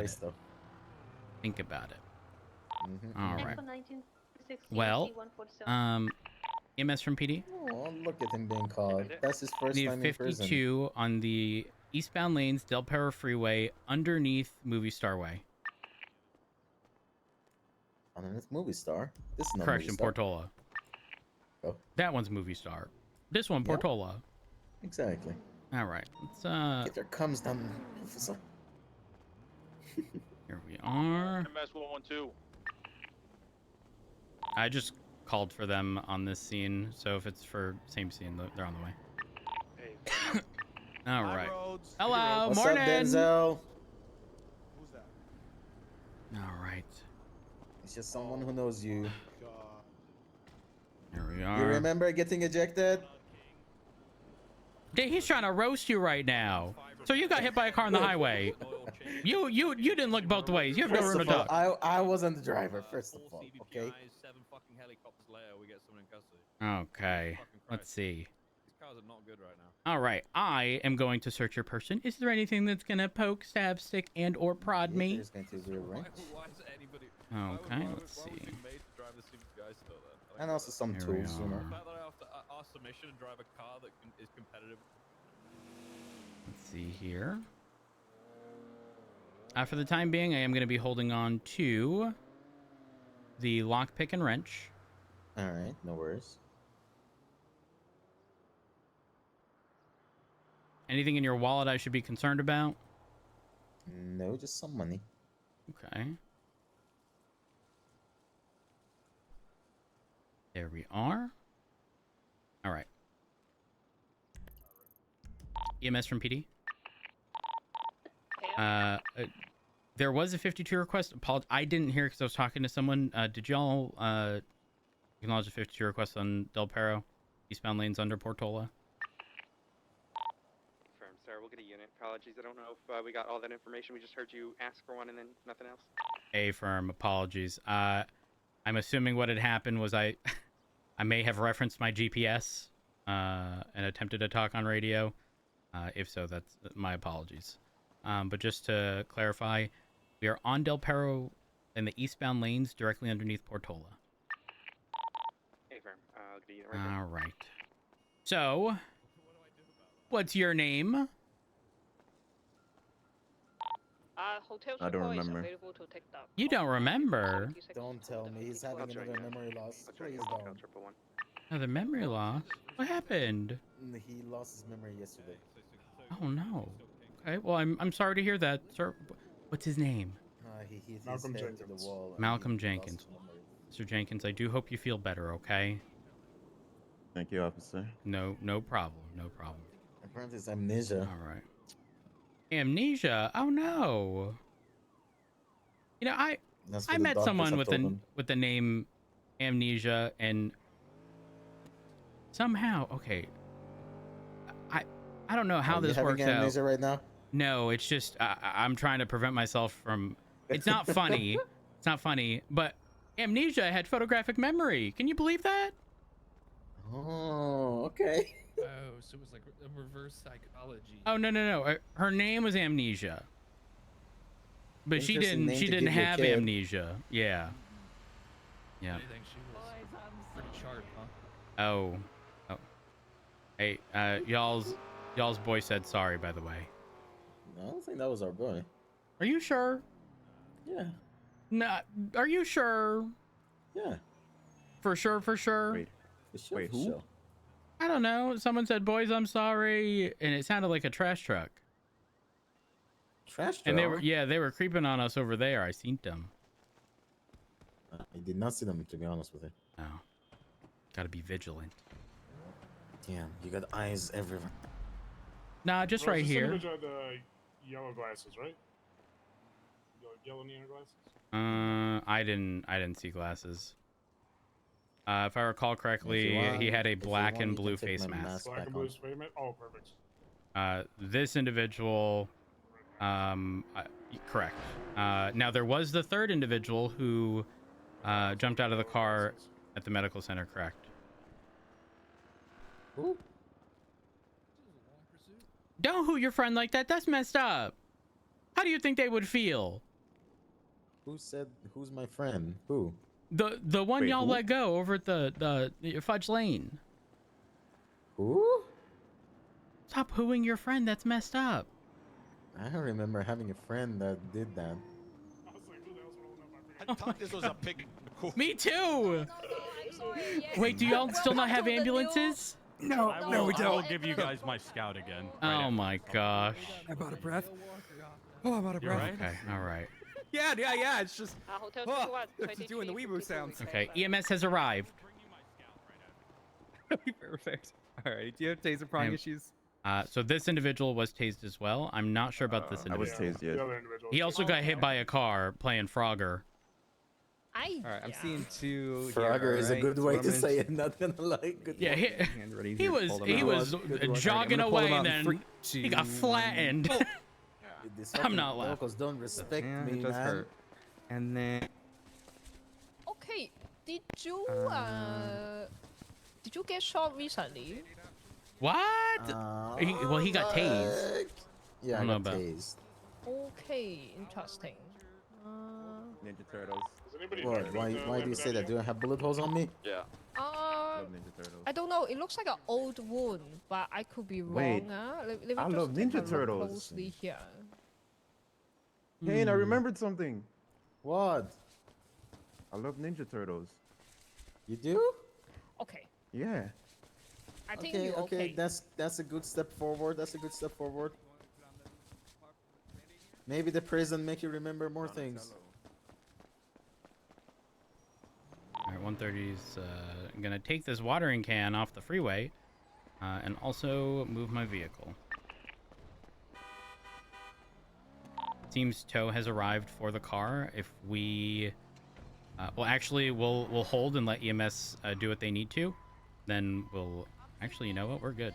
about race, it. though. Think about it. Mm-hmm. All right. Well, EMS from PD. Oh, look at him being caught. That's his first Need time in prison. 52 on the eastbound lanes, Del Perro Freeway, underneath Movie Star Way. Underneath Movie Star. This is not Correction, Movie Star. Portola. Oh, That one's Movie Star. This one, Yep. Portola. exactly. All right. Let's Get your comes down, officer. here we are. MS-112. I just called for them on this scene, so if it's for same scene, they're on the way. Hey, All right. Roads. Hello, What's morning. up, Denzel? Who's that? All right. It's just someone who knows you. God. Here we You are. remember getting ejected? Dude, he's trying to roast you right now. So you got hit by a car on the highway. You didn't look both ways. You have no First room to of all, talk. I wasn't the driver, first of all, okay? Okay. Let's see. These cars are not good right now. All right. I am going to search your person. Is there anything that's gonna poke, stab, stick, and or prod me? There's going to be a wrench. Why is anybody? Okay. Let's see. Drive the CGI still then? I don't And get also that. some Here we tools, you know. are. The fact that I have to ask submission and drive a car that is competitive. Let's see here. For the time being, I am going to be holding on to the lockpick and wrench. Alright, no worries. Anything in your wallet I should be concerned about? No, just some money. Okay. There we are. All right. EMS from PD. There was a 52 request. I didn't hear because I was talking to someone. Did y'all acknowledge a 52 request on Del Perro, eastbound lanes under Portola? Firm, sir. We'll get a unit. Apologies. I don't know if we got all that information. We just heard you ask for one and then nothing else. A firm. Apologies. I'm assuming what had happened was I may have referenced my GPS and attempted to talk on radio. If so, that's my apologies. But just to clarify, we are on Del Perro in the eastbound lanes directly underneath Portola. Hey, firm. I'll get a unit right there. All right. So, what's your name? Hotel I don't support is remember. available to take down. You don't remember? Don't tell me he's having another memory loss. Please don't. Another memory loss? What happened? He lost his memory yesterday. Oh no. Okay. Well, I'm sorry to hear that, sir. What's his name? He hit his Malcolm head to the Jenkins. wall. and Malcolm he lost Jenkins. his memory. Mr. Jenkins, I do hope you feel better. Okay. Thank you, officer. No problem. No problem. Apparently it's amnesia. All right. Amnesia. Oh no. You know, That's what I the met doctors someone have with told him. the name Amnesia, and somehow, okay, I don't know how Are you this having works out. amnesia right now? No, it's just I'm trying to prevent myself from. It's not funny. It's not funny, but Amnesia had photographic memory. Can you believe that? Oh, okay. Oh, so it was like a reverse psychology. Oh no. Her name was Amnesia, but she Interesting didn't. name She to didn't give your have kid. amnesia. Yeah. Yeah. I think she was pretty sharp, huh? Oh. Hey, y'all's boy said sorry, by the way. No, I don't think that was our boy. Are you sure? Yeah. No. Are you sure? Yeah. For sure. Wait, For sure, Wait, for who? sure. I don't know. Someone said, "Boys, I'm sorry," and it sounded like a trash truck. Trash truck. And they were creeping on us over there. I seen them. I did not see them, to be honest with you. Oh, gotta be vigilant. Damn, you got eyes everywhere. Nah, just right here. The yellow glasses, right? Yellow neon glasses. I didn't see glasses. If I recall correctly, he had a black and blue face mask. Black and blue statement. Oh, perfect. This individual, correct. Now there was the third individual who jumped out of the car at the medical center, correct? Who? Don't hoot your friend like that. That's messed up. How do you think they would feel? Who said? Who's my friend? Who? The one Wait, y'all who? let go over at the Fudge Lane. Who? Stop hooing your friend. That's messed up. I don't remember having a friend that did that. I was like, who the hell's rolling up? I I forgot. thought this was a pig. Me too. I'm sorry. Yes. Wait, do y'all still not have Welcome to the new- ambulances? No, no, we I don't. will give you guys my scout again. Oh my gosh. I'm out of breath. Oh, I'm out of You're breath. right. Okay, all right. Yeah. It's just Hotel Oh, 21. it's just doing the weeboo sounds. Okay, EMS has arrived. perfect. All right. Do you have taser prong And- issues? So this individual was tased as well. I'm not sure about this I was individual. tased, yes. The other individual. He also got hit by a car playing Frogger. All right. I'm seeing two. here, Frogger is a alright? good So way I'm to gonna- say it. Not gonna lie. Good Yeah, one. Hand ready he here, was pull them he out. was Good one. Alright, I'm jogging gonna pull away them and out in then three, he got two, flattened. These I'm fucking not laughing. locals don't respect Yeah, me, it does man. hurt. And then Okay. Did you get shot recently? What? Well, he got tased. fuck. Yeah, I I don't know got about- tased. Okay, interesting. Ninja Turtles. Does anybody What? know Why? about Why do you say that? Do I have bullet holes on me? Yeah. Love Ninja Turtles. I don't know. It looks like an old wound, but I could be wrong. Wait, Let me I just love take a Ninja look Turtles. closely here. Kane, I Hmm. remembered something. What? I love Ninja Turtles. You do? Okay, Yeah. I think Okay, you're okay. That's a good step forward. That's a good step forward. Maybe the prison make you remember more things. All right, 130's gonna take this watering can off the freeway, and also move my vehicle. Seems tow has arrived for the car. If we, well, actually, we'll hold and let EMS do what they need to. Then we'll, actually, you know what? We're good.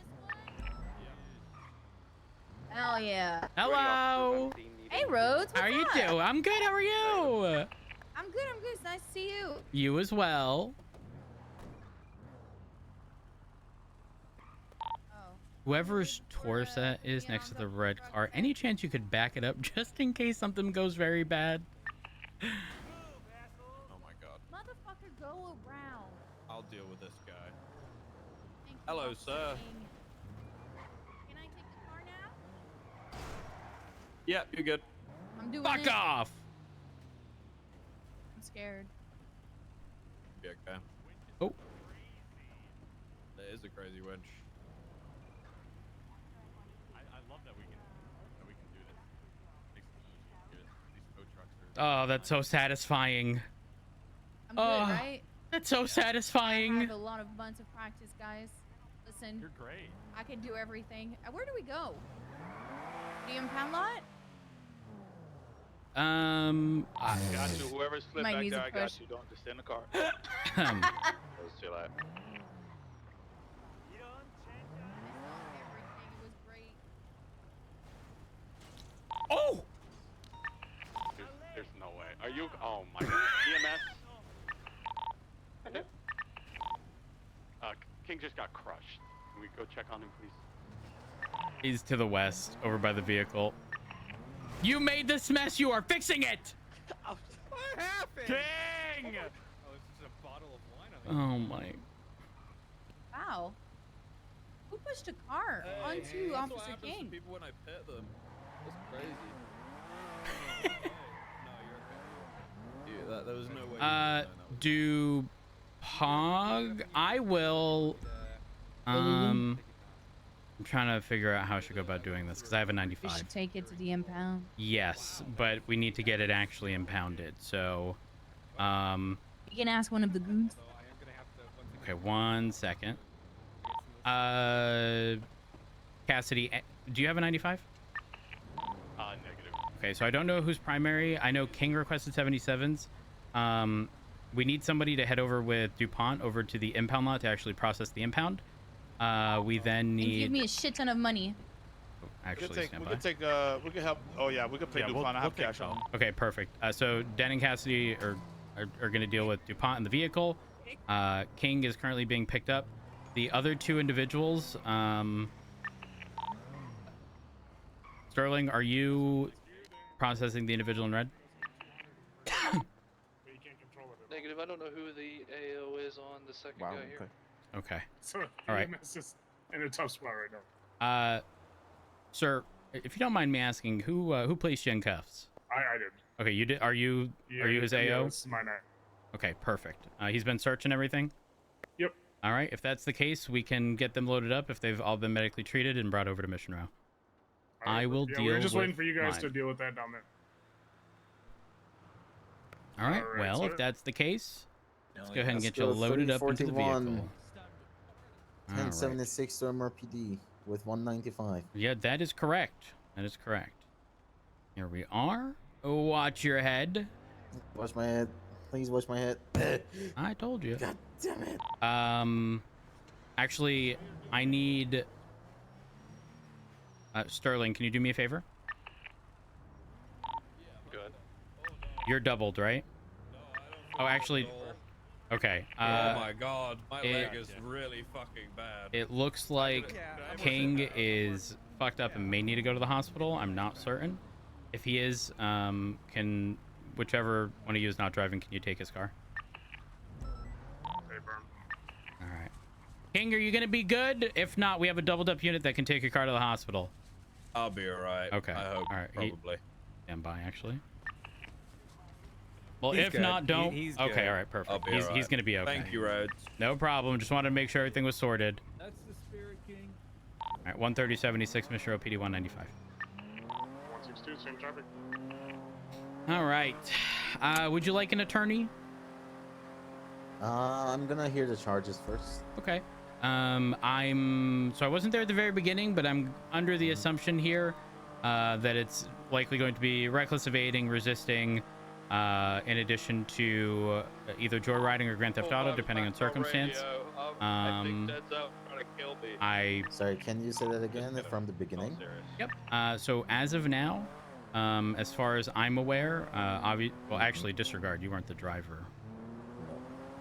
Hell yeah. Hello. Hey, Rhodes. How are you what's doing? up? I'm good. How are you? I'm good. It's nice to see you. You as well. Oh. Whoever's Taurus that is next to the red car, any chance you could back it up just in case something goes very bad? Oh my god. Motherfucker, go around. I'll deal with this guy. Thank you, Hello, Officer sir. King. Can I take the car now? Yeah, you're good. I'm doing Fuck it. off! I'm scared. Be okay. Oh. That is a crazy winch. I love that we can do this. Makes it easy. These tow trucks are. Oh, that's so satisfying. I'm Oh, good, right? That's so I satisfying. have a lot of months of practice, guys. Listen, You're great. I can do everything. Where do we go? The impound lot? Got you. Whoever slipped Might back need there, a I got push. you. Don't just stay in the car. Ahem. Let's chill out. I saw everything. It was great. Oh! There's no way. Are you? Oh my god. EMS? King just got crushed. Can we go check on him, please? He's to the west, over by the vehicle. You made this mess. You are fixing it. What happened? King! Oh, it's just a bottle of wine on Oh my. Wow. Who pushed a car onto That's what Officer happens to King? people when I pet them. That's crazy. No, you're okay. Dude, there was no way. you could've known Do Pog? I will. I'm trying to figure out how I should go about doing this because I have a We 95. should take it to the impound. Yes, but we need to get it actually impounded. So, You can ask one of the goons. So I am gonna have to. okay, 1 second. Cassidy, do you have a 95? Negative. Okay, so I don't know who's primary. I know King requested 77s. We need somebody to head over with DuPont over to the impound lot to actually process the impound. We then And give need. me a shit ton of money. Actually, stand by. We could help. Oh yeah, we could pay DuPont. I have cash on. Okay, perfect. So Den and Cassidy are going to deal with DuPont in the vehicle. King is currently being picked up. The other two individuals, Sterling, are you processing the individual in red? don't know who the AO is on the second Wow. guy here. Okay. Okay. So All right. EMS is in a tough spot right now. Sir, if you don't mind me asking, who placed you in cuffs? I did. Okay, you did. Are you his Yeah, AO? this is my name. Okay, perfect. He's been searching everything. Yep. All right. If that's the case, we can get them loaded up if they've all been medically treated and brought over to Mission Row. I will Yeah, deal we're just waiting with for you guys to mine. deal with that down there. All right. All right, Well, sir. if that's the case, let's go ahead and Let's get you go, loaded up into the 341. vehicle. All right. 1076 to MRPD with 195. Yeah, that is correct. That is correct. Here we are. Watch your head. Watch my head. Please watch my head. I told you. God damn it. Actually, I need... Sterling, can you do me a favor? Good. You're doubled, right? Oh, actually... Okay. Oh my god, my it- leg is really fucking bad. It looks like King is fucked up and may need to go to the hospital. I'm not certain. If he is, can... Whichever one of you is not driving, can you take his car? Hey, Burn. All right. King, are you going to be good? If not, we have a doubled up unit that can take your car to the hospital. I'll be alright. Okay. I hope. All right. Probably. Stand by, actually. Well, He's if good. not, don't. He's okay, good. all right, perfect. I'll be He's alright. going to be okay. Thank you, Rhodes. No problem. Just wanted to make sure everything was sorted. That's the Spirit King. All right, 13076, Mission Row, PD 195. 162, same traffic. All right. Would you like an attorney? I'm gonna hear the charges first. Okay. So I wasn't there at the very beginning, but I'm under the assumption here that it's likely going to be reckless evading, resisting, in addition to either joyriding or grand theft auto, depending on circumstance. I think Dead's out trying to kill me. Sorry, can you say that again from the beginning? Yep. So as of now, as far as I'm aware, well, actually, disregard. You weren't the driver.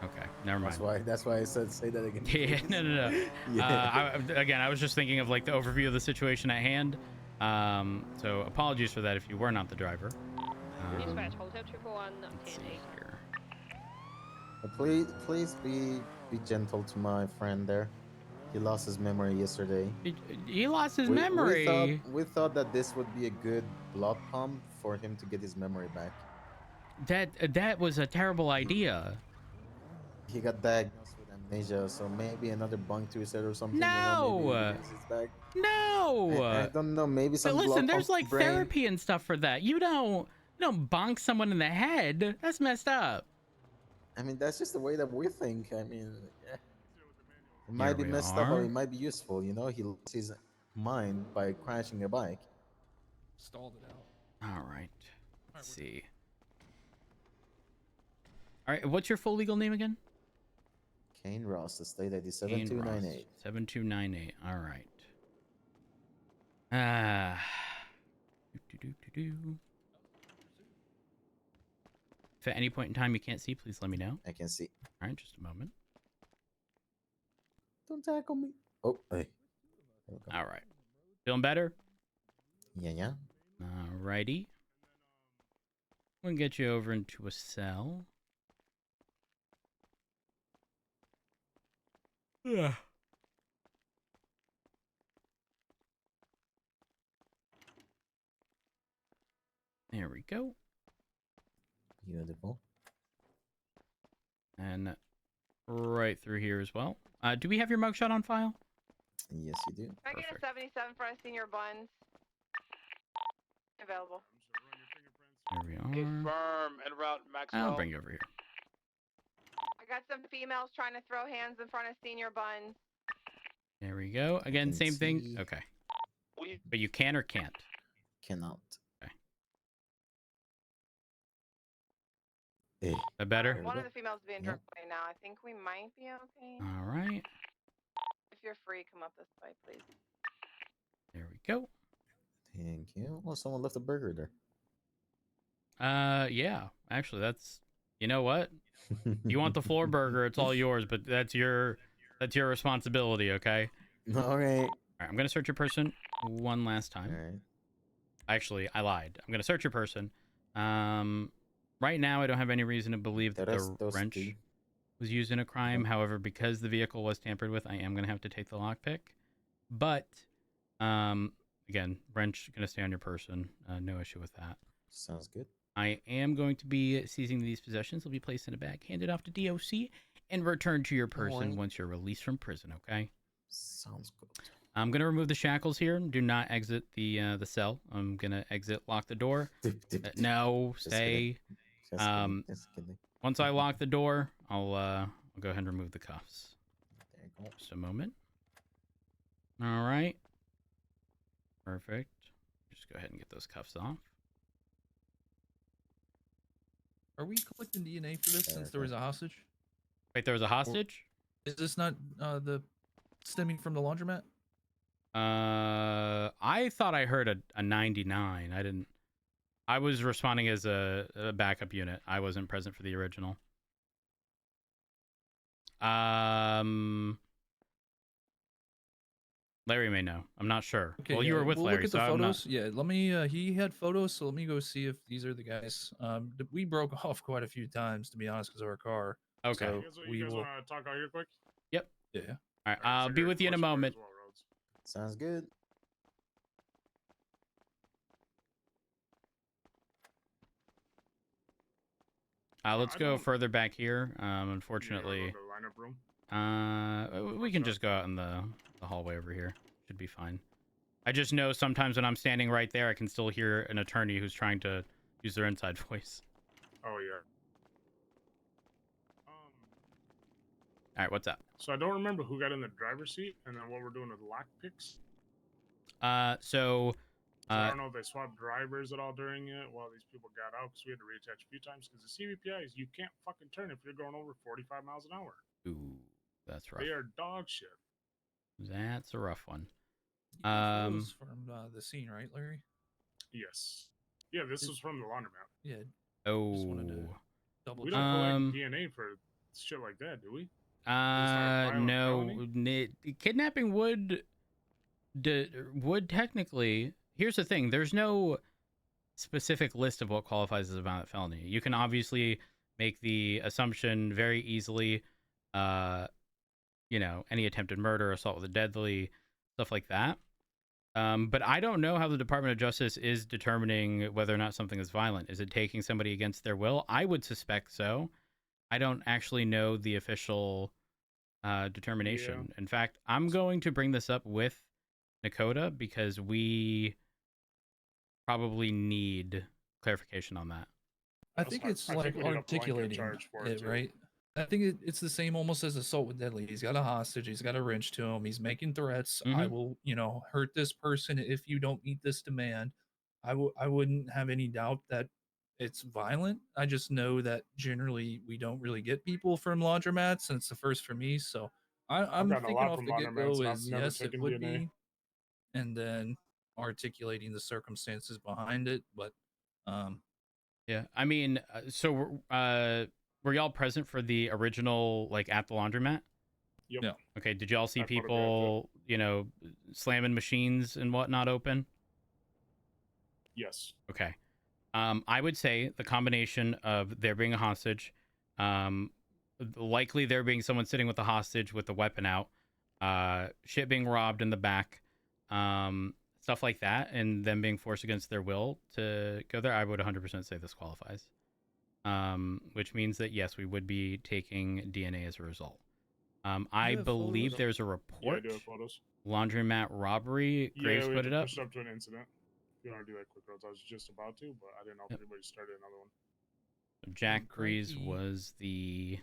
Okay, never mind. That's why I said say that again. Yeah, no. Yeah. Again, I was just thinking of like the overview of the situation at hand. So apologies for that if you were not the driver. Dispatch, Hotel 111, Let's see 10-8. here. But please be gentle to my friend there. He lost his memory yesterday. He lost his We- memory. We thought that this would be a good blood pump for him to get his memory back. That was a terrible idea. He got diagnosed with amnesia, so maybe another bunk twisted or something. No! You know, maybe he gets his back. No. I don't know. Maybe some. But listen, blood there's pump like brain. therapy and stuff for that. You don't bonk someone in the head. That's messed up. I mean, that's just the way that we think. I mean, yeah. It might be we messed up, or are. it might be useful. You know, he lost his mind by crashing a bike. Stalled it out. All right. Let's see. All right. What's your full legal name again? Kane Ross, the state ID Kane 7298. Ross, 7298. All right. Ah. If at any point in time you can't see, please let me know. I can see. All right, just a moment. Don't tackle me. Oh, hey. There we go. All right. Feeling better? Yeah. All righty. We can get you over into a cell. Yeah. There we go. Beautiful. And right through here as well. Do we have your mugshot on file? Yes, you do. Can I get a Perfect. 77 front of senior buns? Available. There we are. Confirm en route Maxwell. I'll bring you over here. I got some females trying to throw hands in front of senior buns. There we go. Again, Can same thing. see. Okay. But you can or can't? Cannot. Okay. Hey. That better? There we One go. of the females is being Yep. drunk away now. I think we might be okay. All right. If you're free, come up this way, please. There we go. Thank you. Oh, someone left a burger there. Yeah. Actually, that's... You know what? You want the floor burger, it's all yours, but that's your responsibility, okay? All right. All right, I'm going to search your person one last time. All right. Actually, I lied. I'm going to search your person. Right now, I don't have any reason to believe that the Dos wrench... two. was used in a crime. However, because the vehicle was tampered with, I am going to have to take the lockpick. But, again, wrench going to stay on your person. No issue with that. Sounds good. I am going to be seizing these possessions. They'll be placed in a bag, handed off to DOC, and returned to your person Alright. once you're released from prison, okay? Sounds good. I'm going to remove the shackles here. Do not exit the cell. I'm going to exit, lock the door. No, Just stay. Just kidding. Just kidding. Once I lock the door, I'll go ahead and remove the cuffs. There you go. Just a moment. All right. Perfect. Just go ahead and get those cuffs off. Are we collecting DNA for this since there was a hostage? Wait, there was a hostage? Is this not the stemming from the laundromat? I thought I heard a 99. I didn't. I was responding as a backup unit. I wasn't present for the original. Larry may know. I'm not sure. Okay, well, you were with we'll Larry, look at so the I'm not. photos. Yeah, let me. He had photos, so let me go see if these are the guys. We broke off quite a few times, to be honest, because of our car. Okay. So You guys want to talk out here quick? Yep. Yeah. All right. I'll be with you in a moment. Sounds good. Let's go further back here. Unfortunately, we can just go out in the hallway over here. Should be fine. I just know sometimes when I'm standing right there, I can still hear an attorney who's trying to use their inside voice. Oh yeah. All right, what's up? So I don't remember who got in the driver's seat, and then what we're doing with lock picks. So I don't know if they swapped drivers at all during it while these people got out, because we had to reattach a few times. Because the CVPIs, you can't fucking turn if you're going over 45 miles an hour. Ooh, that's rough. They are dog shit. That's a rough one. You got photos from the scene, right, Larry? Yes. Yeah, this was from the laundromat. Yeah. Oh. Just wanted to double We check. don't collect DNA for shit like that, do we? No. Kidnapping would technically. Here's the thing. There's no specific list of what qualifies as a violent felony. You can obviously make the assumption very easily, any attempted murder, assault with a deadly, stuff like that. But I don't know how the Department of Justice is determining whether or not something is violent. Is it taking somebody against their will? I would suspect so. I don't actually know the official determination. Yeah. In fact, I'm going to bring this up with Nakota because we probably need clarification on that. I think it's like articulating it, right? I think it's the same almost as assault with deadly. He's got a hostage. He's got a wrench to him. He's making threats. I will, hurt this person if you don't meet this demand. I wouldn't have any doubt that it's violent. I just know that generally we don't really get people from laundromats, and it's the first for me. So I'm thinking off the get-go is yes, it would be, and then articulating the circumstances behind it. But yeah, I mean, so were y'all present for the original, like at the laundromat? Yep. Yeah. Okay. Did y'all see people, slamming machines and whatnot open? Yes. Okay. I would say the combination of there being a hostage, likely there being someone sitting with a hostage with the weapon out, shit being robbed in the back, stuff like that, and them being forced against their will to go there, I would 100% say this qualifies. Which means that, yes, we would be taking DNA as a result. I believe there's a report. Yeah, I do have photos. Laundromat robbery. Graves put it up. Pushed up to an incident. If you want to do that quick, Rhodes, I was just about to, but I didn't know if anybody started another one. Jack Grease was the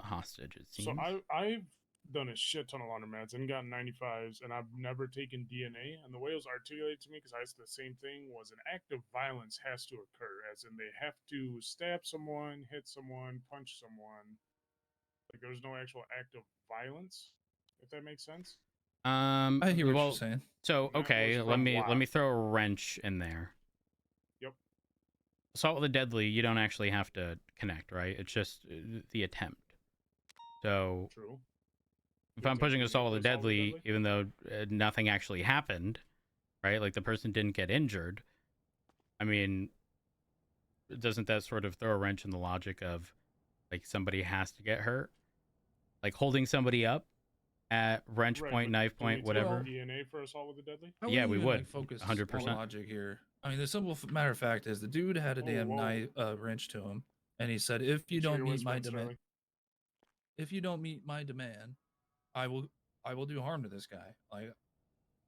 hostage, it seems. So I've done a shit ton of laundromats and gotten 95s, and I've never taken DNA. And the way it was articulated to me, because I asked the same thing, was an act of violence has to occur, as in they have to stab someone, hit someone, punch someone. Like there's no actual act of violence, if that makes sense. I hear what you're saying. So okay, let me throw a wrench in there. Yep. Assault with a deadly, you don't actually have to connect, right? It's just the attempt. So true. If I'm pushing assault with a deadly, even though nothing actually happened, right? Like the person didn't get injured. I mean, doesn't that sort of throw a wrench in the logic of like somebody has to get hurt, like holding somebody up at wrench Right, point, but knife do we point, take whatever. DNA for assault with a deadly? I Yeah, wouldn't we even, would. like, focus 100%. on logic here. I mean, the simple matter of fact is the dude had a Oh, damn whoa. knife wrench to him, and he said, "If you Check don't your meet my wristband, demand, Sterling. if you don't meet my demand, I will do harm to this guy." Like,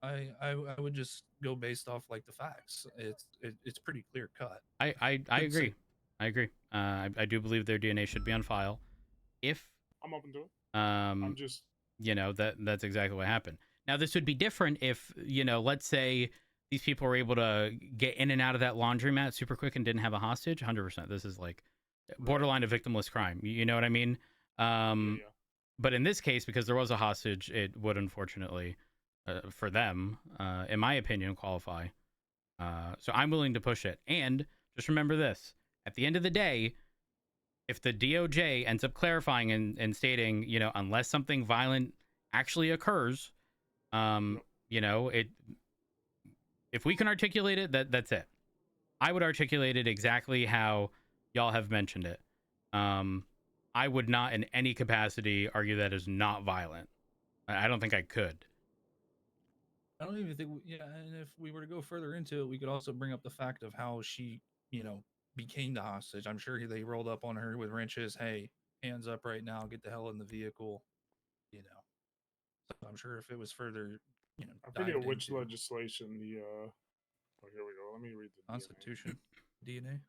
I would just go based off like the facts. It's pretty clear cut. I Could say- agree. I agree. I do believe their DNA should be on file. If I'm open to it. I'm just you know, that's exactly what happened. Now this would be different if, you know, let's say these people were able to get in and out of that laundromat super quick and didn't have a hostage. 100%. This is like borderline of victimless crime. You know what I mean? yeah. But in this case, because there was a hostage, it would unfortunately, for them, in my opinion, qualify. So I'm willing to push it. And just remember this: at the end of the day, if the DOJ ends up clarifying and stating, you know, unless something violent actually occurs, you know, if we can articulate it, that's it. I would articulate it exactly how y'all have mentioned it. I would not in any capacity argue that is not violent. I don't think I could. I don't even think. Yeah, and if we were to go further into it, we could also bring up the fact of how she, you know, became the hostage. I'm sure they rolled up on her with wrenches. Hey, hands up right now. Get the hell in the vehicle. You know. So I'm sure if it was further, you know, I forget dived which into legislation the oh, here we go. Let me read the Constitution, DNA.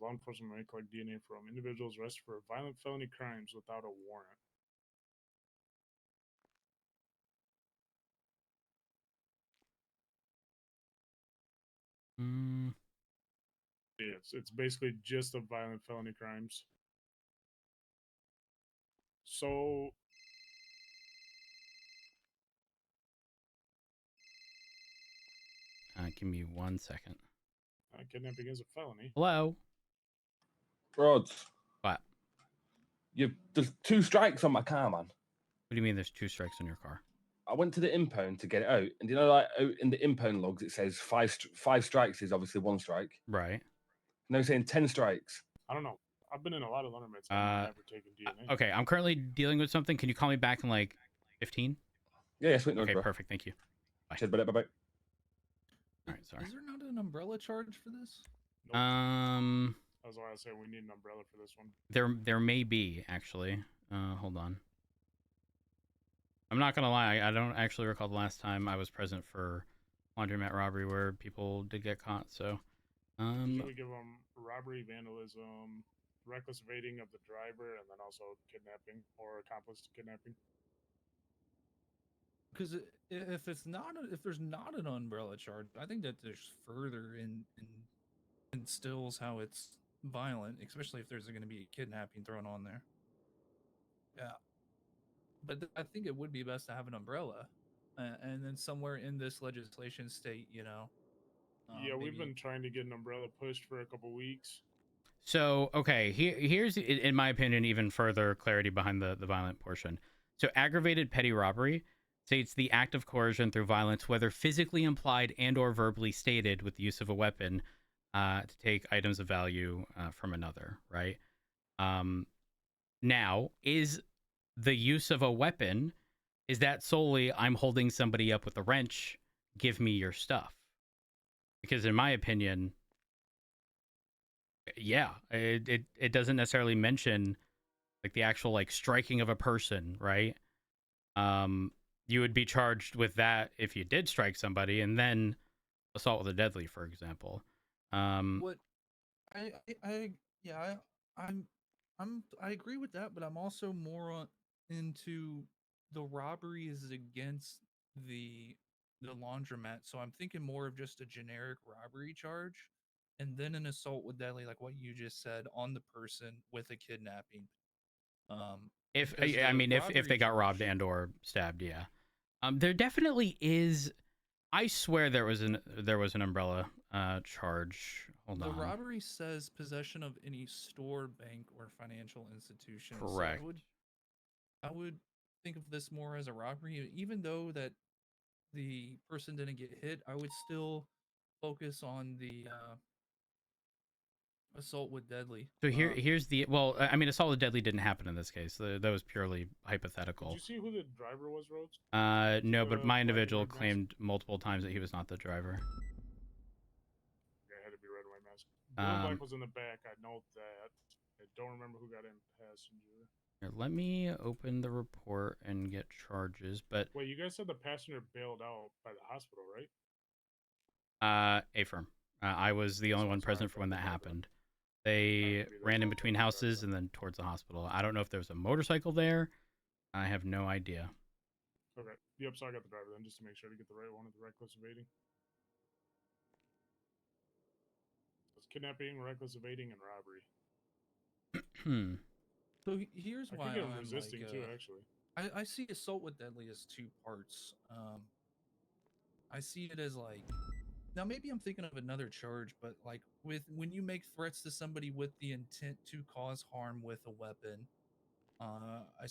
Law enforcement may collect DNA from individuals arrested for violent felony crimes without a warrant. Yeah, it's basically just the violent felony crimes. So Give me 1 second. Kidnapping is a felony. Hello. Rods. What? There's 2 strikes on my car, man. What do you mean there's 2 strikes on your car? I went to the impound to get it out, and you know, like out in the impound logs, it says five strikes is obviously 1 strike. Right. Now saying 10 strikes. I don't know. I've been in a lot of laundromats. I've never taken DNA. Okay, I'm currently dealing with something. Can you call me back in like 15? Yeah, sweet. Okay, bro. perfect. Thank you. Bye. Cheers, bye. All right, sorry. Is there not an umbrella charge for this? Nope. That's why I say we need an umbrella for this one. There may be actually. Hold on. I'm not gonna lie. I don't actually recall the last time I was present for laundromat robbery where people did get caught. So, Usually we give them robbery, vandalism, reckless evading of the driver, and then also kidnapping or accomplice to kidnapping. Because if there's not an umbrella charge, I think that there's further instills how it's violent, especially if there's going to be a kidnapping thrown on there. Yeah, but I think it would be best to have an umbrella, and then somewhere in this legislation state, you know. Yeah, we've been trying to get an umbrella pushed for a couple weeks. So, okay, here's, in my opinion, even further clarity behind the violent portion. So, aggravated petty robbery states the act of coercion through violence, whether physically implied and or verbally stated with the use of a weapon to take items of value from another, right? Now, is the use of a weapon, is that solely I'm holding somebody up with a wrench, give me your stuff? Because in my opinion, yeah, it doesn't necessarily mention like the actual like striking of a person, right? You would be charged with that if you did strike somebody, and then assault with a deadly, for example. What I agree with that, but I'm also more into the robbery is against the laundromat, so I'm thinking more of just a generic robbery charge, and then an assault with deadly, like what you just said, on the person with a kidnapping. If they got robbed and or stabbed, yeah. There definitely is. I swear there was an umbrella charge. Hold the on. robbery says possession of any store, bank, or financial institution. Correct. So I would think of this more as a robbery, even though that the person didn't get hit. I would still focus on the assault with deadly. So here's the well. I mean, assault with deadly didn't happen in this case. That was purely Did hypothetical. you see who the driver was, Rhodes? No, but the my black individual red mask? claimed multiple times that he was not the driver. Yeah, it had to be red and white mask. Blue and black Um, was in the back. I know that. I don't remember who got in passenger. Here, let me open the report and get charges. But Wait, you guys said the passenger bailed out by the hospital, right? affirm. I was the only one present for when that happened. They ran in between houses and then towards the hospital. I don't know if there was a motorcycle there. I have no idea. Okay. Yep, so I got the driver then, just to make sure to get the right one of the reckless evading. It's kidnapping, reckless evading, and robbery. So here's I why could get him I'm resisting like, too, actually. I see assault with deadly as two parts. I see it as like, now maybe I'm thinking of another charge, but like when you make threats to somebody with the intent to cause harm with a weapon, I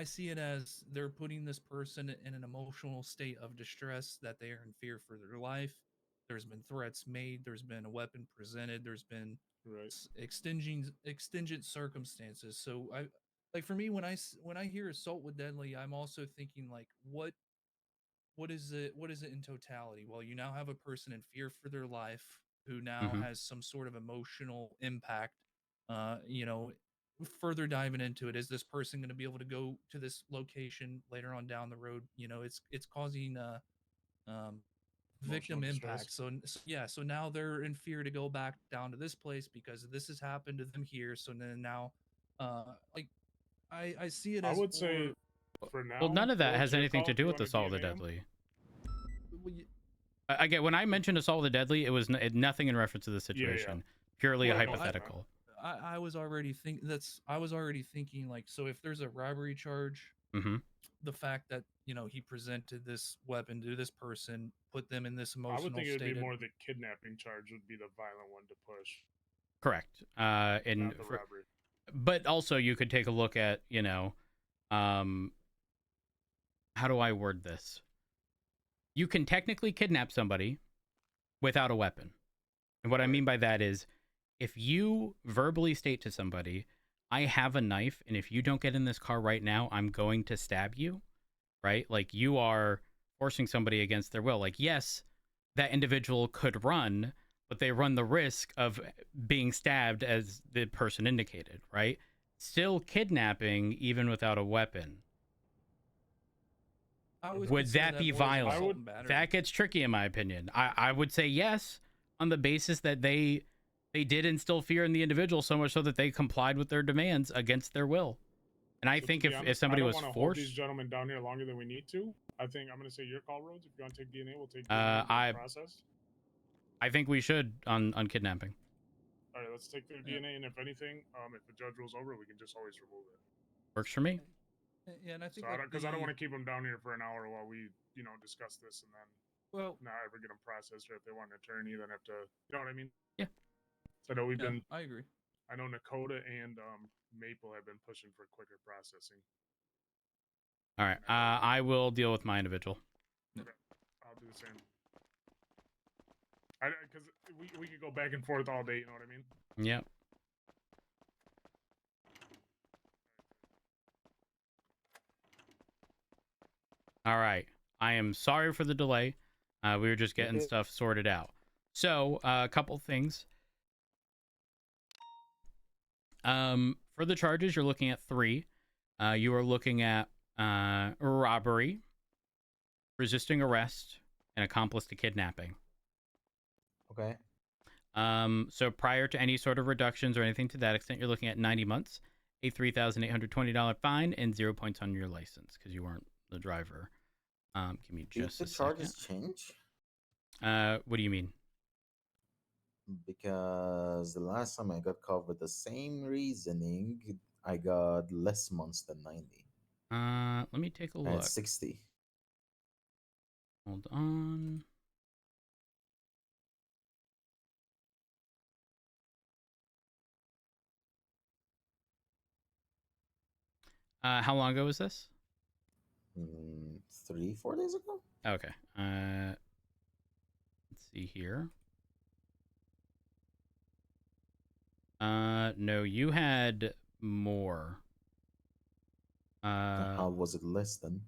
see it as they're putting this person in an emotional state of distress, that they are in fear for their life. There's been threats made. There's been a weapon presented. There's been extingent circumstances. So like for me, when I hear assault with deadly, I'm also thinking like, what is it in totality? Well, you now have a person in fear for their life who now has some sort of emotional impact. You know, further diving into it, is this person going to be able to go to this location later on down the road? You know, it's causing victim impact. So yeah, so now they're in fear to go back down to this place because this has happened to them here. So then now, like I see it as, I would say for now. Well, none of that has anything to do with the assault with the deadly. Again, when I mentioned assault with the deadly, it was nothing in reference to the situation. Purely a hypothetical. I was already thinking like, so if there's a robbery charge, the fact that, you know, he presented this weapon to this person, put them in this emotional I would think it would be state more the kidnapping charge would be the violent one to push. Correct. Not the robbery. But also you could take a look at, you know, how do I word this? You can technically kidnap somebody without a weapon. And what I mean by that is, if you verbally state to somebody, I have a knife, and if you don't get in this car right now, I'm going to stab you, right? Like, you are forcing somebody against their will. Like, yes, that individual could run, but they run the risk of being stabbed, as the person indicated, right? Still kidnapping, even without a weapon. Would that be violent? That gets tricky, in my opinion. I would say yes, on the basis that they did instill fear in the individual so much so that they complied with their demands against their will. And I think if somebody was I don't want to hold these gentlemen down here longer than we need to. I think I'm going to say your call, Rhodes. If you want to take DNA, we'll take DNA process. I think we should on kidnapping. All right, let's take their DNA, and if anything, if the judge rules over, we can just always remove it. Works for me. Yeah, and I think because I don't want to keep them down here for an hour while we, you know, discuss this, and then not ever get them processed, or if they want an attorney, then have to, you know what I mean? Yeah. So I know we've been. I agree. I know Nakota and Maple have been pushing for quicker processing. All right. I will deal with my individual. Okay. I'll do the same. Because we could go back and forth all day. You know what I mean? Yep. All right. I am sorry for the delay. We were just getting stuff sorted out. So, a couple things. For the charges, you're looking at 3. You are looking at robbery, resisting arrest, and accomplice to kidnapping. Okay. So prior to any sort of reductions or anything to that extent, you're looking at 90 months, a $3,820 fine, and 0 points on your license because you weren't the driver. Give me just a second. Did the charges change? What do you mean? Because the last time I got caught with the same reasoning, I got less months than 90. Let me take a look. I had 60. Hold on. How long ago was this? 3-4 days ago. Okay. Let's see here. No, you had more. How was it less than?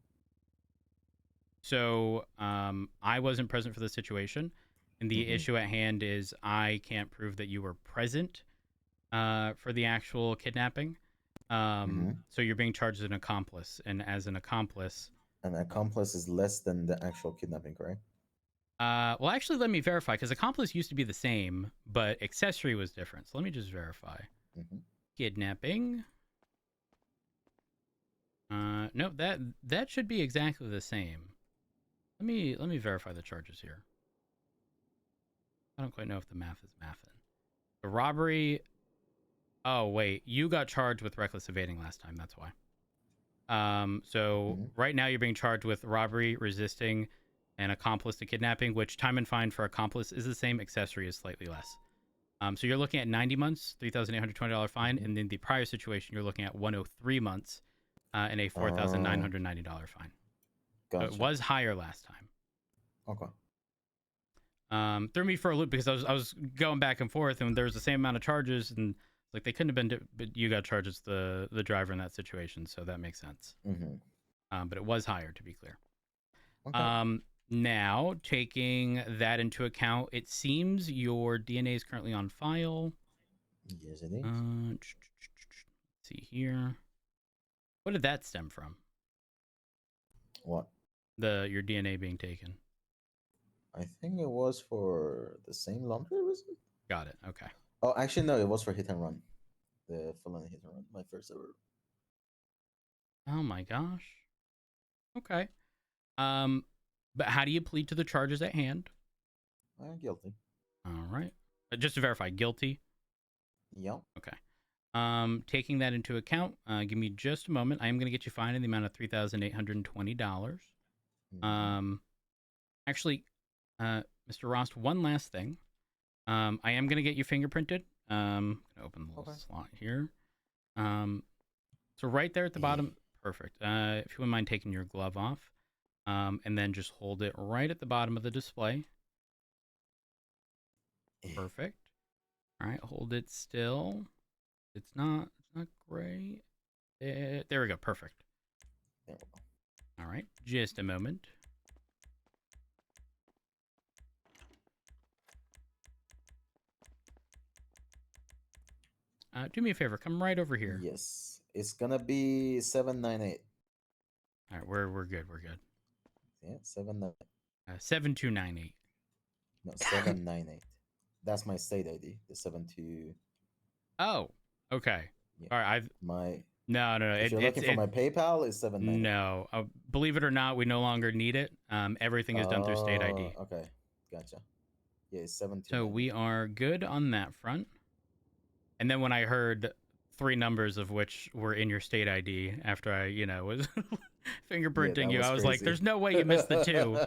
So, I wasn't present for the situation, and the issue at hand is I can't prove that you were present, for the actual kidnapping. So you're being charged as an accomplice, and as an accomplice, An accomplice is less than the actual kidnapping, correct? well, actually, let me verify, because accomplice used to be the same, but accessory was different. So let me just verify. Kidnapping. No, that should be exactly the same. Let me verify the charges here. I don't quite know if the math is mathin'. The robbery. Oh wait, you got charged with reckless evading last time. That's why. So right now you're being charged with robbery, resisting, and accomplice to kidnapping, which time and fine for accomplice is the same. Accessory is slightly less. So you're looking at 90 months, $3,820 fine, and in the prior situation you're looking at 103 months, and a $4,990 fine. Gotcha. So it was higher last time. Okay. Threw me for a loop because I was going back and forth, and there was the same amount of charges, and like they couldn't have been, but you got charged as the driver in that situation, so that makes sense. But it was higher, to be clear. Okay. Now taking that into account, it seems your DNA is currently on file. Yes, it is. Let's see here. What did that stem from? What? Your DNA being taken. I think it was for the same laundry reason. Got it. Okay. Oh, actually, no, it was for hit and run. The felony hit and run. My first ever. Oh my gosh. Okay. But how do you plead to the charges at hand? I'm guilty. All right. Just to verify, guilty. Yep. Okay. Taking that into account, give me just a moment. I am going to get you fined in the amount of $3,820. Actually, Mr. Rost, one last thing. I am going to get you fingerprinted. Gonna open the little slot here. So right there at the bottom, perfect. If you wouldn't mind taking your glove off, and then just hold it right at the bottom of the display. Perfect. All right, hold it still. It's not great. There we go. Perfect. All right, just a moment. Do me a favor. Come right over here. Yes, it's gonna be 798. All right, we're good. We're good. Yeah, 798. 7298. No, 798. That's my state ID. The 72. Oh, okay. Yeah. All right. No. If you're looking for my PayPal, it's 798. No, believe it or not, we no longer need it. Everything is done through state ID. Okay, gotcha. Yeah, it's 72. So we are good on that front. And then when I heard 3 numbers of which were in your state ID after I, was fingerprinting you, I was like, there's no way you missed the 2.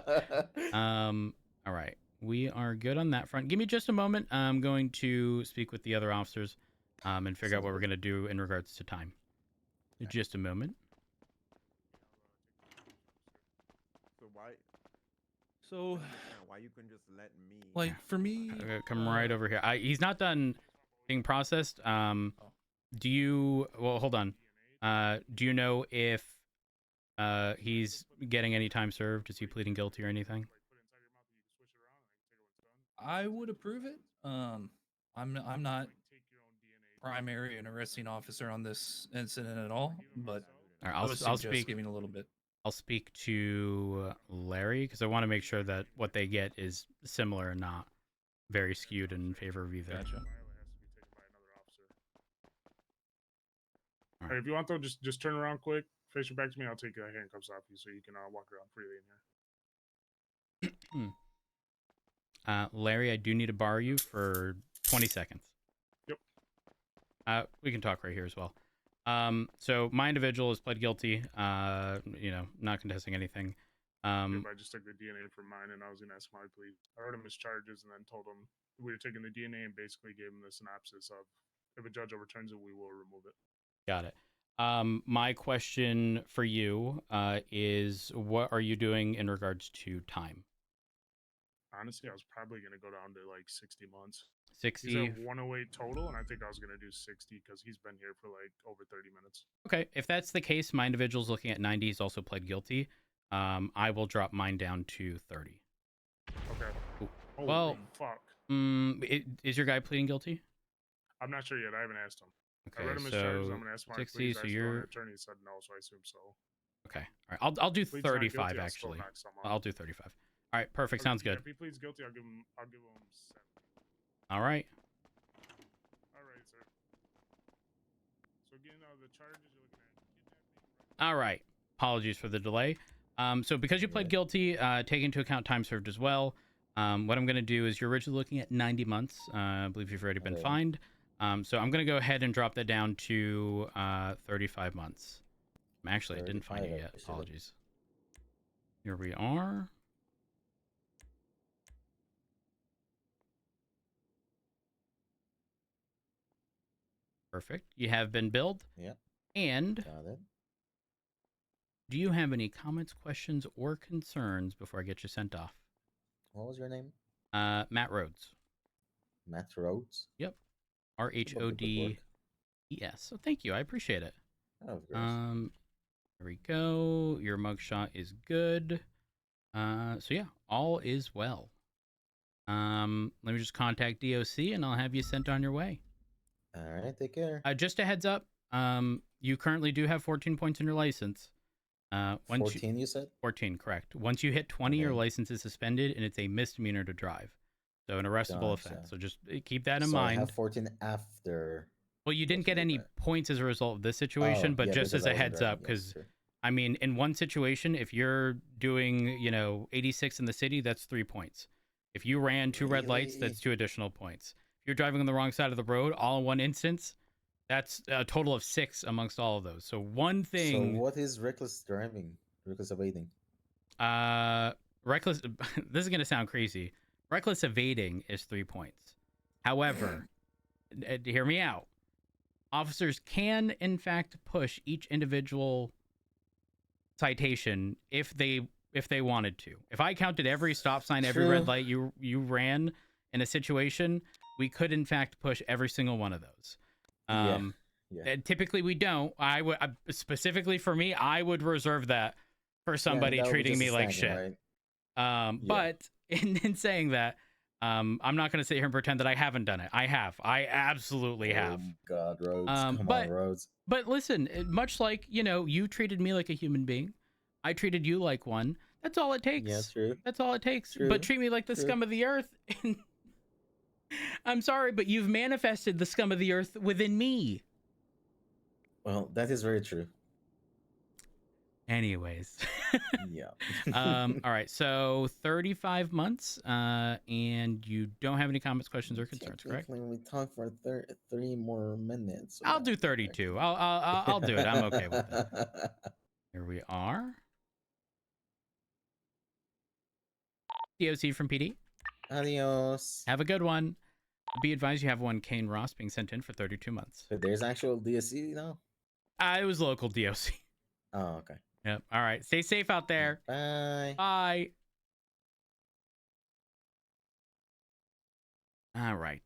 All right. We are good on that front. Give me just a moment. I'm going to speak with the other officers and figure out what we're going to do in regards to time. Okay. Just a moment. So why you couldn't just let me? Like for me, come right over here. He's not done being processed. Do you? Well, hold on. Do you know if he's getting any time served? Is he pleading guilty or anything? I would approve it. I'm not primary and arresting officer on this incident at all, but all right, I'll speak. Giving a little bit. I'll speak to Larry because I want to make sure that what they get is similar and not very skewed in favor of either. Gotcha. All right, if you want though, just turn around quick, face your back to me. I'll take handcuffs off you so you can walk around freely in here. Larry, I do need to borrow you for 20 seconds. Yep. We can talk right here as well. So my individual has pled guilty, not contesting anything. I just took the DNA from mine and I was going to ask my plea. I heard him his charges and then told him we were taking the DNA and basically gave him the synopsis of if a judge overturns it, we will remove it. Got it. My question for you is, what are you doing in regards to time? Honestly, I was probably gonna go down to like 60 months. 60. He's at 108 total, and I think I was gonna do 60 because he's been here for like over 30 minutes. Okay, if that's the case, my individual's looking at 90. He's also pled guilty. I will drop mine down to 30. Okay. Ooh. Holy Well, fuck. Is your guy pleading guilty? I'm not sure yet. I haven't asked him. Okay, I read him his so charges. I'm gonna ask him. 60. So you're attorney said no, so I assume so. okay. All right, I'll do Pleads not 35 guilty, I'll still actually. knock some off. I'll do 35. All right, perfect. Okay, Sounds yeah, good. if he pleads guilty, I'll give him 70. All right. All right, sir. So again, the charges you're looking at. All right. Apologies for the delay. So because you pled guilty, take into account time served as well. What I'm going to do is you're originally looking at 90 months. I believe you've already been fined. So I'm going to go ahead and drop that down to 35 months. Actually, I didn't find you yet. Apologies. Here we are. Perfect. You have been billed. Yep. And Got it. do you have any comments, questions, or concerns before I get you sent off? What was your name? Matt Rhodes. Matt Rhodes? Yep. RHODES. So thank you. I appreciate it. Of course. There we go. Your mugshot is good. So yeah, all is well. Let me just contact DOC and I'll have you sent on your way. All right, take care. Just a heads up. You currently do have 14 points in your license. 14, you said? 14, correct. Once you hit 20, your license is suspended and it's a misdemeanor to drive. So an arrestable offense. So just keep that in mind. I have 14 after. Well, you didn't get any points as a result of this situation, but just as a heads up, because I mean, in one situation, if you're doing, 86 in the city, that's 3 points. If you ran 2 red lights, that's 2 additional points. If you're driving on the wrong side of the road, all in one instance, that's a total of 6 amongst all of those. So one thing. So what is reckless driving? Reckless evading? Reckless. This is gonna sound crazy. Reckless evading is 3 points. However, hear me out. Officers can, in fact, push each individual citation if they wanted to. If I counted every stop sign, every red light you ran in a situation, we could, in fact, push every single one of those. Typically, we don't. I would specifically for me, I would reserve that for somebody treating me like shit. Right? But in saying that, I'm not going to sit here and pretend that I haven't done it. I have. I absolutely have. Oh, God, Rhodes. Come on, Rhodes. But listen, much like, you treated me like a human being, I treated you like one. That's all it takes. Yeah, true. That's all it takes. True. But treat me like the scum of the earth. I'm sorry, but you've manifested the scum of the earth within me. Well, that is very true. Anyways. Yeah. All right. So 35 months, and you don't have any comments, questions, or concerns, correct? We talk for 3 more minutes. I'll do 32. I'll do it. I'm okay with it. Here we are. DOC from PD. Adios. Have a good one. Be advised, you have one Kane Ross being sent in for 32 months. But there's actual DOC now? It was local DOC. Oh, okay. Yep. All right. Stay safe out there. Bye. Bye. All right.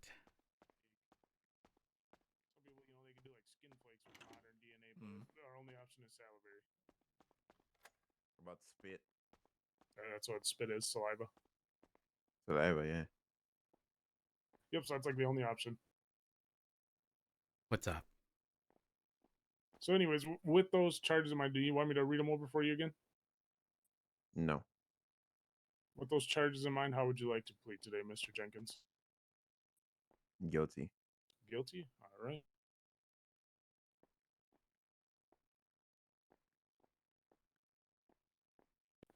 Some people, they can do like skin flakes with modern DNA, but our only option is salivary. What about spit? That's what spit is, saliva. Saliva, yeah. Yep, so that's like the only option. What's up? So anyways, with those charges in mind, do you want me to read them over for you again? No. With those charges in mind, how would you like to plead today, Mr. Jenkins? Guilty. Guilty? All right.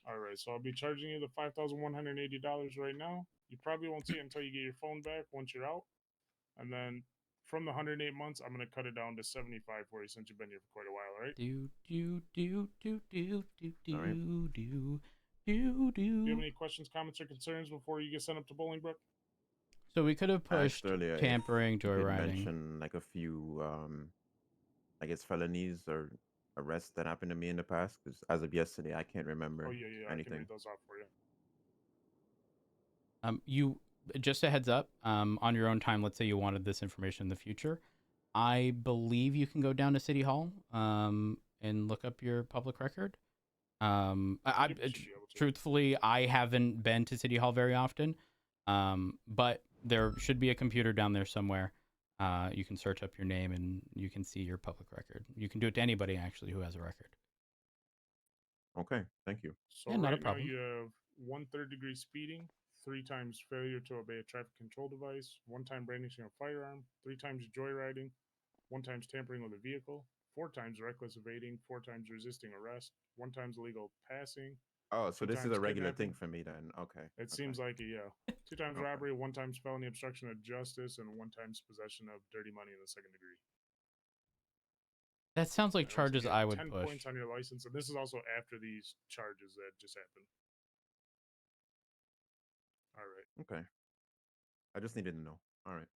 All right, so I'll be charging you the $5,180 right now. You probably won't see it until you get your phone back once you're out. And then from the 108 months, I'm going to cut it down to 75 for you since you've been here for quite a while, all right? Do. Do you have any questions, comments, or concerns before you get sent up to Bolingbrook? So we could have pushed earlier, tampering, you joyriding. mentioned like a few I guess, felonies or arrests that happened to me in the past? Because as of yesterday, I can't remember Oh yeah, I can anything. read those off for you. You just a heads up. On your own time, let's say you wanted this information in the future. I believe you can go down to City Hall and look up your public record. Truthfully, I haven't been to City Hall very often, but there should be a computer down there somewhere. You can search up your name and you can see your public record. You can do it to anybody actually who has a record. Okay, thank you. So Yeah, not a right now problem. you have 1 third-degree speeding, 3 times failure to obey a traffic control device, 1 time brandishing a firearm, 3 times joyriding, 1 times tampering with a vehicle, 4 times reckless evading, 4 times resisting arrest, 1 times illegal passing. Oh, so 2 this is times a regular thing kidnapping. for me then. Okay. It seems like it, yeah. 2 times Okay. robbery, 1 times felony obstruction of justice, and 1 times possession of dirty money in the 2nd degree. That sounds like That looks charges you I have would 10 push. points on your license, and this is also after these charges that just happened. All right. Okay. I just needed to know. All right.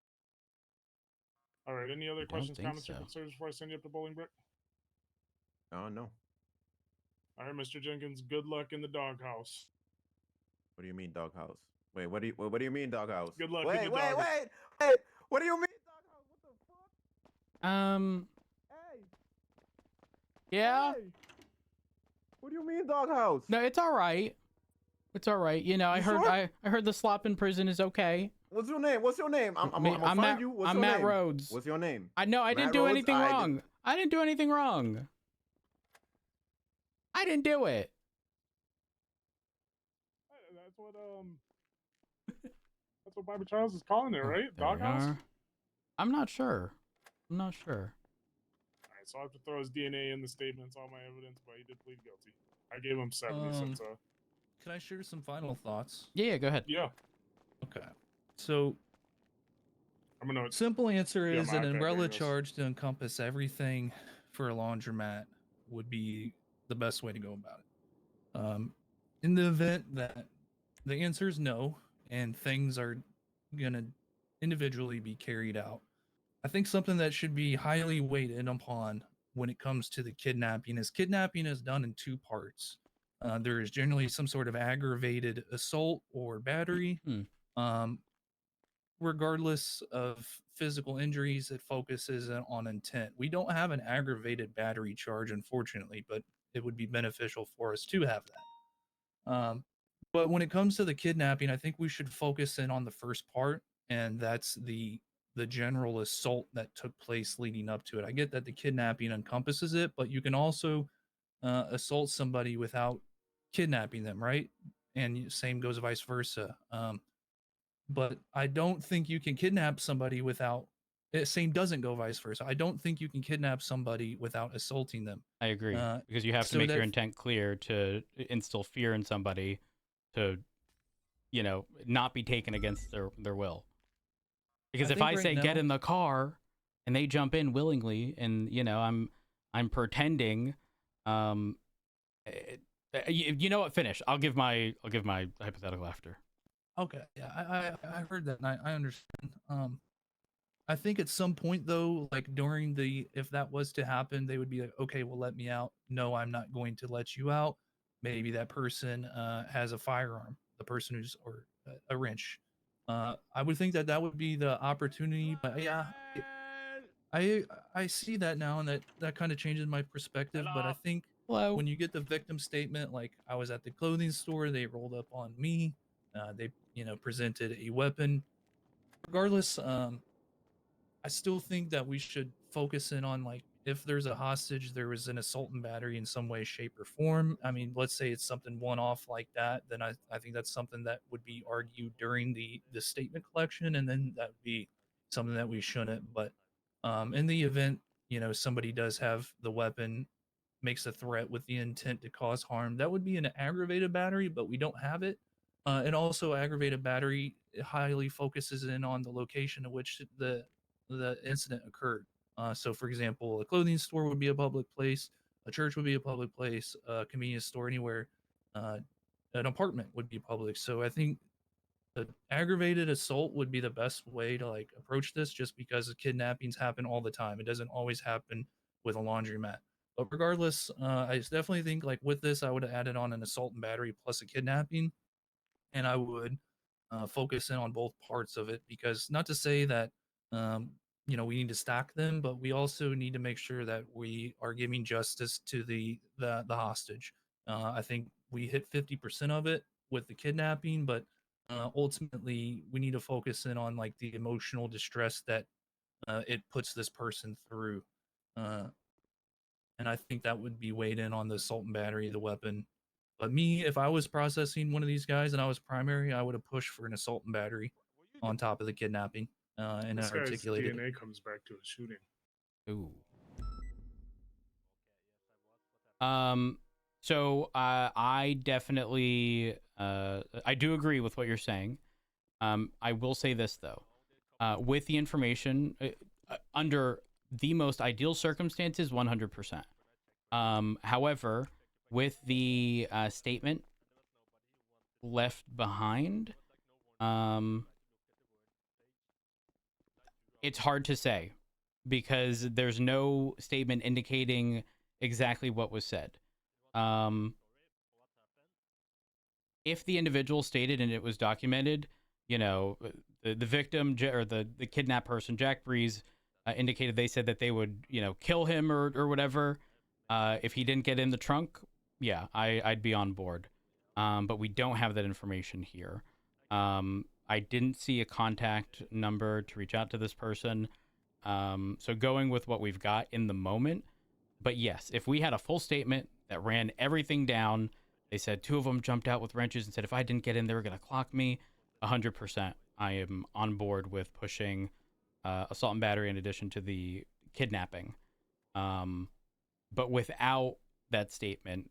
All right. Any other I don't questions, think comments, or so. concerns before I send you up to Bolingbrook? Oh no. All right, Mr. Jenkins. Good luck in the doghouse. What do you mean doghouse? Wait, what do you mean doghouse? Good luck in Wait, the wait, dog. wait. What do you mean doghouse? What the fuck? Hey. Yeah. Hey. What do you mean doghouse? No, it's all right. It's all right. You know, I heard sure? I heard the slop in prison is okay. What's your name? What's your name? I'm gonna find Matt, you. What's I'm your Matt name? Rhodes. What's your name? I know I Matt didn't do Rhodes? anything wrong. I didn't do anything wrong. I didn't do it. That's what Bobby Charles is calling it, right? There we Doghouse. are. I'm not sure. I'm not sure. All right, so I have to throw his DNA in the statements, all my evidence, but he did plead guilty. I gave him 70 cents. Can I share some final thoughts? Yeah, go ahead. Yeah. Okay. So, I'm gonna. Simple answer Yeah, is my an iPad umbrella doing this. charge to encompass everything for a laundromat would be the best way to go about it. In the event that the answer is no and things are gonna individually be carried out, I think something that should be highly weighted upon when it comes to the kidnapping is done in 2 parts. There is generally some sort of aggravated assault or battery. Regardless of physical injuries, it focuses on intent. We don't have an aggravated battery charge, unfortunately, but it would be beneficial for us to have that. But when it comes to the kidnapping, I think we should focus in on the first part, and that's the general assault that took place leading up to it. I get that the kidnapping encompasses it, but you can also assault somebody without kidnapping them, right? And same goes vice versa. But I don't think you can kidnap somebody without. Same doesn't go vice versa. I don't think you can kidnap somebody without assaulting them. I agree, because you have to so make that- your intent clear to instill fear in somebody to, you know, not be taken against their will. Because if think I right say get now- in the car and they jump in willingly, and you know I'm pretending, you know what? Finish. I'll give my hypothetical after. Okay, yeah, I heard that, and I understand. I think at some point though, like during the, if that was to happen, they would be like, okay, well, let me out. No, I'm not going to let you out. Maybe that person has a firearm. The person who's or a wrench. I would think that would be the opportunity. But yeah, I see that now, and that kind of changes my perspective. But I think when you get the victim statement, like I was at the clothing store, they rolled up on me. They presented a weapon. Regardless, I still think that we should focus in on, like, if there's a hostage, there was an assault and battery in some way, shape, or form. I mean, let's say it's something one-off like that, then I think that's something that would be argued during the statement collection, and then that would be something that we shouldn't. But in the event, somebody does have the weapon, makes a threat with the intent to cause harm, that would be an aggravated battery, but we don't have it. And also, aggravated battery highly focuses in on the location at which the incident occurred. So, for example, a clothing store would be a public place, a church would be a public place, a convenience store, anywhere, an apartment would be public. So, I think the aggravated assault would be the best way to like approach this, just because kidnappings happen all the time. It doesn't always happen with a laundromat. But regardless, I definitely think like with this, I would have added on an assault and battery plus a kidnapping, and I would focus in on both parts of it because not to say that um, we need to stack them, but we also need to make sure that we are giving justice to the hostage. I think we hit 50% of it with the kidnapping, but ultimately we need to focus in on like the emotional distress that it puts this person through. Uh, and I think that would be weighed in on the assault and battery, the weapon. But me, if I was processing one of these guys and I was primary, I would have pushed for an assault and battery on top of the kidnapping, and This guy's articulated it. DNA comes back to a shooting. Ooh. So I definitely I do agree with what you're saying. I will say this though, with the information under the most ideal circumstances, 100%. However, with the statement left behind, it's hard to say because there's no statement indicating exactly what was said. If the individual stated and it was documented, the victim or the kidnapped person, Jack Breeze, indicated they said that they would, kill him or whatever if he didn't get in the trunk. Yeah, I'd be on board. But we don't have that information here. I didn't see a contact number to reach out to this person. So going with what we've got in the moment. But yes, if we had a full statement that ran everything down, they said two of them jumped out with wrenches and said, if I didn't get in, they were going to clock me. 100%. I am on board with pushing assault and battery in addition to the kidnapping. But without that statement,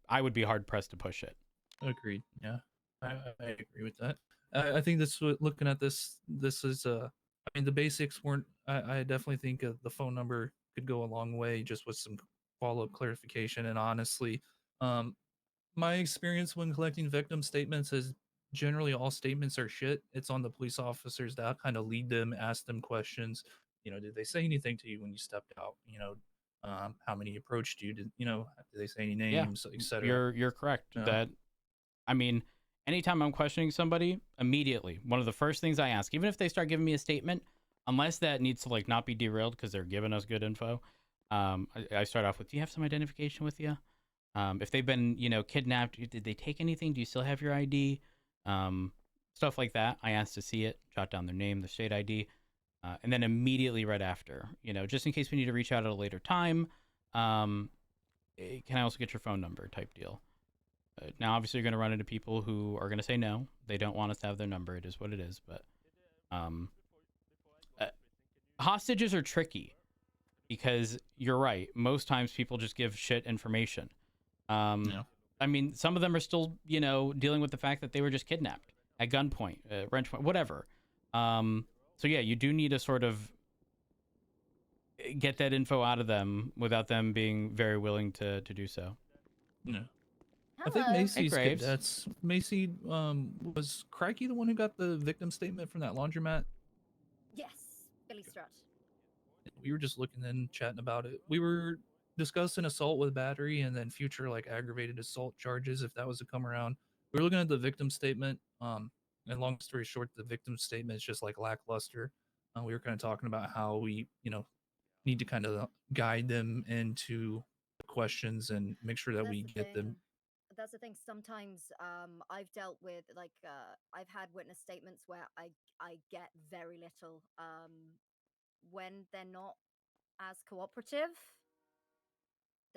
I would be hard pressed to push it. Agreed. Yeah, I agree with that. I think this looking at this is I mean the basics weren't. I definitely think the phone number could go a long way just with some follow up clarification. And honestly, my experience when collecting victim statements is generally all statements are shit. It's on the police officers to kind of lead them, ask them questions. Did they say anything to you when you stepped out? How many approached you? Did they say any names, etc.? You're correct. That, I mean, anytime I'm questioning somebody, immediately one of the first things I ask, even if they start giving me a statement, unless that needs to like not be derailed because they're giving us good info, I start off with, do you have some identification with you? If they've been, kidnapped, did they take anything? Do you still have your ID? Stuff like that. I ask to see it, jot down their name, their state ID, and then immediately right after, just in case we need to reach out at a later time, can I also get your phone number type deal? Now, obviously, you're going to run into people who are going to say no. They don't want us to have their number. It is what it is. But hostages are tricky because you're right. Most times people just give shit information. I mean, some of them are still, dealing with the fact that they were just kidnapped at gunpoint, wrench point, whatever. So yeah, you do need to sort of get that info out of them without them being very willing to do so. Yeah. I think Macy's cadets. Macy, was Crikey the one who got the victim statement from that laundromat? Yes, Billy Strut. We were just looking and chatting about it. We were discussing assault with battery and then future like aggravated assault charges if that was to come around. We were looking at the victim statement. And long story short, the victim statement is just like lackluster. We were kind of talking about how we, need to kind of guide them into the questions and make sure that we get them. That's the thing. Sometimes I've dealt with I've had witness statements where I get very little when they're not as cooperative.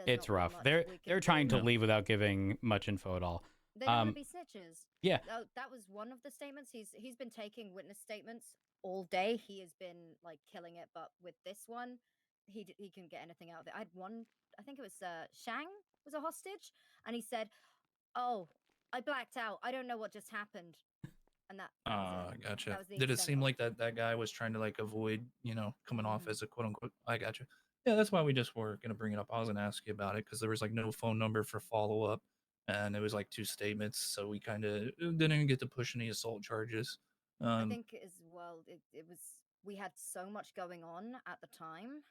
It's rough. They're trying to leave without giving much info at all. They don't want to be snitches. Yeah. That was one of the statements. He's been taking witness statements all day. He has been like killing it, but with this one, he couldn't get anything out of it. I had one. I think it was Shang was a hostage, and he said, "Oh, I blacked out. I don't know what just happened." And that gotcha. Did it seem like that guy was trying to like avoid, coming off as a quote unquote? I gotcha. Yeah, that's why we just were gonna bring it up. I was gonna ask you about it because there was like no phone number for follow up, and it was like 2 statements, so we kind of didn't even get to push any assault charges. I think as well, it was we had so much going on at the time.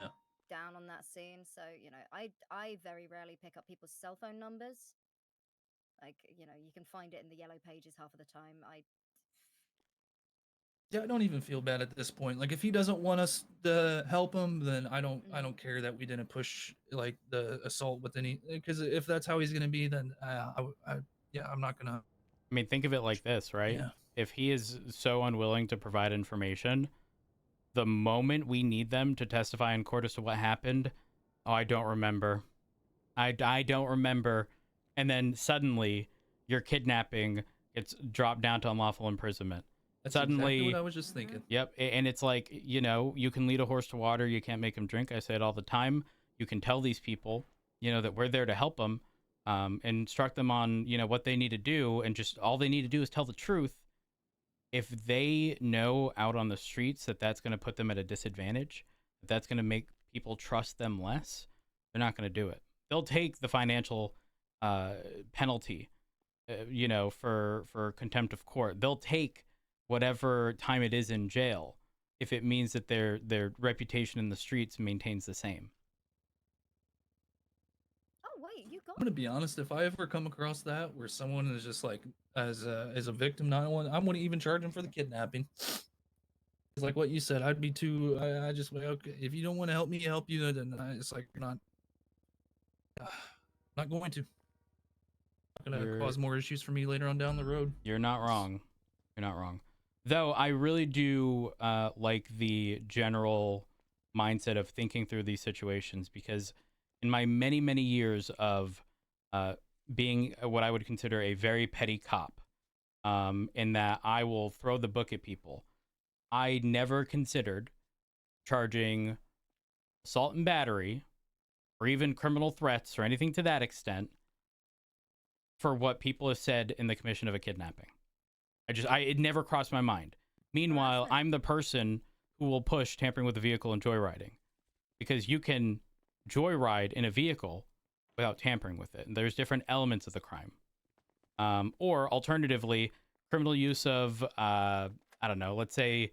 Yeah. down on that scene. So you know, I very rarely pick up people's cell phone numbers. Like, you know, you can find it in the yellow pages half of the time. Yeah, I don't even feel bad at this point. Like, if he doesn't want us to help him, then I don't care that we didn't push like the assault with any. Because if that's how he's gonna be, then yeah, I'm not gonna. I mean, think of it like this, right? Yeah. If he is so unwilling to provide information, the moment we need them to testify in court as to what happened, oh, I don't remember. I don't remember. And then suddenly your kidnapping gets dropped down to unlawful imprisonment. That's Suddenly, exactly what I was just thinking. Yep. And it's like, you know, you can lead a horse to water. You can't make him drink. I say it all the time. You can tell these people, you know, that we're there to help them, instruct them on, you know, what they need to do. And just all they need to do is tell the truth. If they know out on the streets that that's going to put them at a disadvantage, that that's going to make people trust them less, they're not going to do it. They'll take the financial penalty, you know, for contempt of court. They'll take whatever time it is in jail if it means that their reputation in the streets maintains the same. Oh wait, you got. I'm gonna be honest. If I ever come across that where someone is just like as a victim, not one, I wouldn't even charge him for the kidnapping. It's like what you said. I'd be too. I just okay. If you don't want to help me help you, then it's like you're not going to. Not gonna cause more issues for me later on down the road. You're not wrong. You're not wrong. Though I really do like the general mindset of thinking through these situations, because in my many, many years of being what I would consider a very petty cop, in that I will throw the book at people, I never considered charging assault and battery or even criminal threats or anything to that extent for what people have said in the commission of a kidnapping. It never crossed my mind. Meanwhile, I'm the person who will push tampering with a vehicle and joyriding, because you can joyride in a vehicle without tampering with it. And there's different elements of the crime. Or alternatively, criminal use of, I don't know, let's say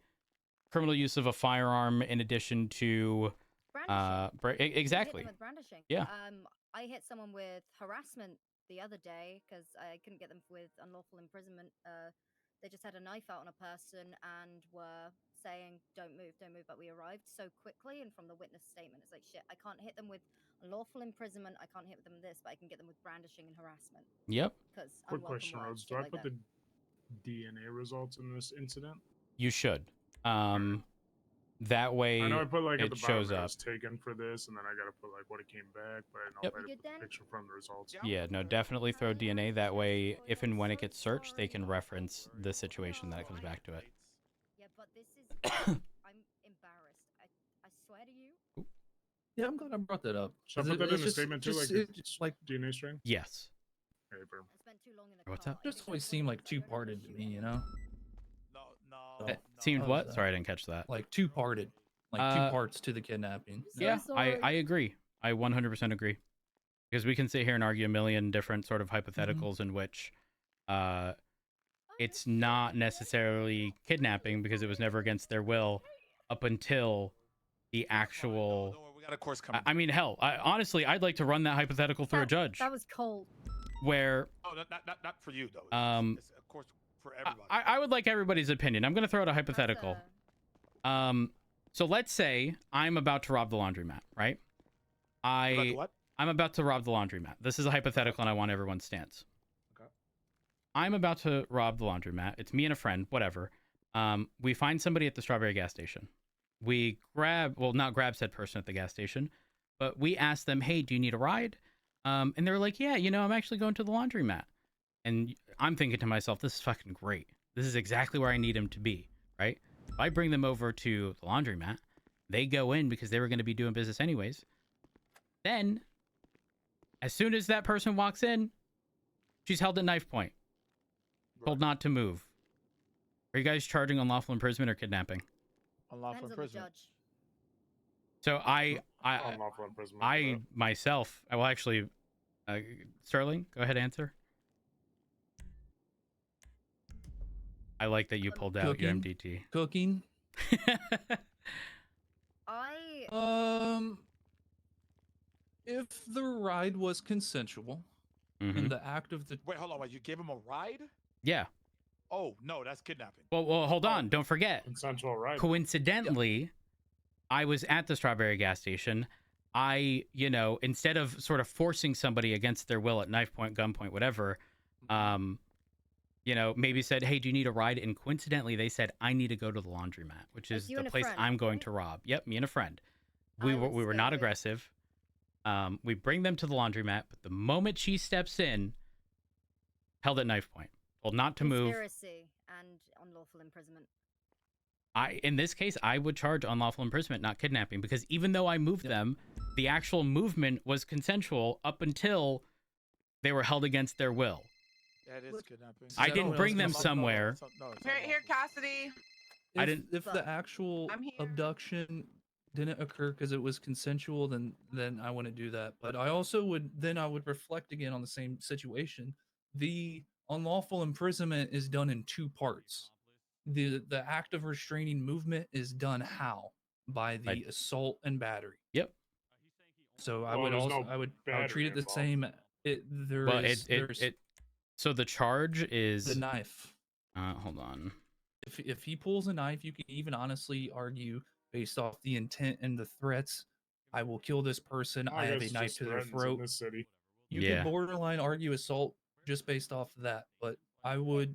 criminal use of a firearm in addition to, exactly. With brandishing. Yeah. I hit someone with harassment the other day because I couldn't get them with unlawful imprisonment. They just had a knife out on a person and were saying, don't move, but we arrived so quickly. And from the witness statement, it's like, shit, I can't hit them with unlawful imprisonment. I can't hit them with this, but I can get them with brandishing and harassment. Yep. Quick question, Rhodes. Do I put the DNA results in this incident? You should. That way I know I put like at the it bottom shows that it up. was taken for this, and then I gotta put like what it came back, but I know if I put the picture from the results. Yeah, no, definitely throw DNA. That way, if and when it gets searched, they can reference the situation that it comes back to it. Yeah, but this is... I'm embarrassed. I swear to you. Yeah, I'm glad I brought that up. Should I put that in the statement too, like DNA strain? Yes. Okay, boom. What's up? Just always seemed like two-parted to me, you know? It seemed what? Sorry, I didn't catch that. Like two-parted. Like two parts to the kidnapping. Yeah, I agree. I 100% agree. Because we can sit here and argue a million different sort of hypotheticals in which it's not necessarily kidnapping because it was never against their will up until the actual... We got a course coming. I mean, hell, honestly, I'd like to run that hypothetical through a judge. That was cold. Where... Oh, not for you, though. It's of course for everybody. I would like everybody's opinion. I'm going to throw out a hypothetical. So let's say I'm about to rob the laundromat, right? I'm about to rob the laundromat. This is a hypothetical, and I want everyone's stance. Okay. I'm about to rob the laundromat. It's me and a friend, whatever. We find somebody at the Strawberry gas station. We not grab said person at the gas station, but we ask them, hey, do you need a ride? And they're like, yeah, I'm actually going to the laundromat. And I'm thinking to myself, this is fucking great. This is exactly where I need him to be, right? If I bring them over to the laundromat, they go in because they were going to be doing business anyways. Then, as soon as that person walks in, she's held at knife point. Told not to move. Are you guys charging unlawful imprisonment or kidnapping? Unlawful imprisonment. So Unlawful imprisonment. Myself, well, actually, Sterling, go ahead, answer. I like that you pulled out your MDT. Cooking. If the ride was consensual, in the act of the Wait, hold on. Wait, you gave him a ride? Yeah. Oh no, that's kidnapping. Well, hold on. Don't forget. Consensual ride. Coincidentally, I was at the Strawberry gas station. I, instead of sort of forcing somebody against their will at knife point, gunpoint, whatever, maybe said, "Hey, do you need a ride?" And coincidentally, they said, "I need to go to the laundromat," which is the place I'm going to rob. Yep, me and a friend. We were not aggressive. We bring them to the laundromat, but the moment she steps in, held at knife point. Well, not to move. Conspiracy and unlawful imprisonment. In this case, I would charge unlawful imprisonment, not kidnapping, because even though I moved them, the actual movement was consensual up until they were held against their will. That is kidnapping. I didn't bring them somewhere. Here, Cassidy. I didn't. If the actual abduction didn't occur because it was consensual, then I wouldn't do that. But I also would reflect again on the same situation. The unlawful imprisonment is done in two parts. The act of restraining movement is done how? By the assault and battery. Yep. So I would treat it the same. So the charge is the knife. Hold on. If he pulls a knife, you can even honestly argue based off the intent and the threats. I will kill this person. I have a knife to their throat. In this city. You can borderline argue assault just based off of that, but I would